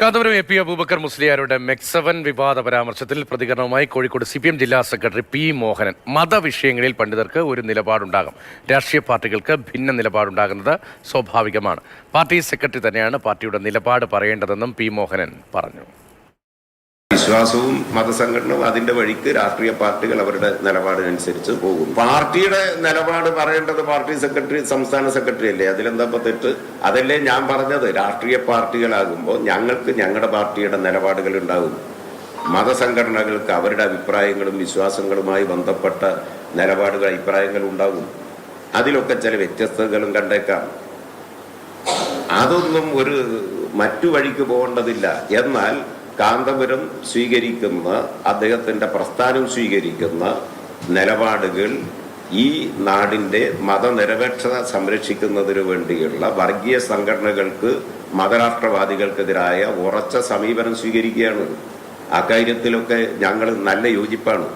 Kanthapuram A P Abubakar മുസ്ലിയാരുടെ മെക്സവൻ വിവാദ പരാമർശത്തിൽ പ്രതികരണവുമായി കോഴിക്കോട് CPM ജില്ലാ സെക്രട്ടറി പി മോഹനൻ. മതവിഷയങ്ങളിൽ പണ്ഡിതർക്ക് ഒരു നിലപാടുണ്ടാകും, രാഷ്ട്രീയ പാർട്ടികൾക്ക് ഭിന്ന നിലപാടുണ്ടാകുന്നത് സ്വാഭാവികമാണ്. പാർട്ടി സെക്രട്ടറി തന്നെയാണ് പാർട്ടിയുടെ നിലപാട് പറയേണ്ടതെന്നും പി മോഹനൻ പറഞ്ഞു. വിശ്വാസവും മതസംഘടനവും അതിന്റെ വഴിക്ക് രാഷ്ട്രീയ പാർട്ടികൾ അവരുടെ നിലപാടിനനുസരിച്ച് പോകും. പാർട്ടിയുടെ നിലപാട് പറയേണ്ടത് പാർട്ടി സെക്രട്ടറി, സംസ്ഥാന സെക്രട്ടറി അല്ലേ? അതിലെന്താ തെറ്റ്? അതല്ലേ ഞാൻ പറഞ്ഞത്. രാഷ്ട്രീയ പാർട്ടികളാകുമ്പോൾ ഞങ്ങൾക്ക് ഞങ്ങളുടെ പാർട്ടിയുടെ നിലപാടുകൾ ഉണ്ടാകും. മതസംഘടനകൾക്ക് അവരുടെ അഭിപ്രായങ്ങളും വിശ്വാസങ്ങളുമായി ബന്ധപ്പെട്ട നിലപാടുകൾ, അഭിപ്രായങ്ങൾ ഉണ്ടാകും. അതിലൊക്കെ ചില വ്യത്യസ്തതകളും കണ്ടേക്കാം. അതൊന്നും ഒരു മറ്റു വഴിക്ക് പോകേണ്ടതില്ല. എന്നാൽ കാന്തപുരം സ്വീകരിക്കുന്ന, അദ്ദേഹത്തിന്റെ പ്രസ്ഥാനം സ്വീകരിക്കുന്ന നിലപാടുകൾ ഈ നാടിന്റെ മതനിരപേക്ഷത സംരക്ഷിക്കുന്നതിനു വേണ്ടിയുള്ള വർഗീയ സംഘടനകൾക്ക്, മതരാഷ്ട്രവാദികൾക്കെതിരായ ഉറച്ച സമീപനം സ്വീകരിക്കുകയാണ്. അക്കാര്യത്തിലൊക്കെ ഞങ്ങൾ നല്ല യോജിപ്പാണ്.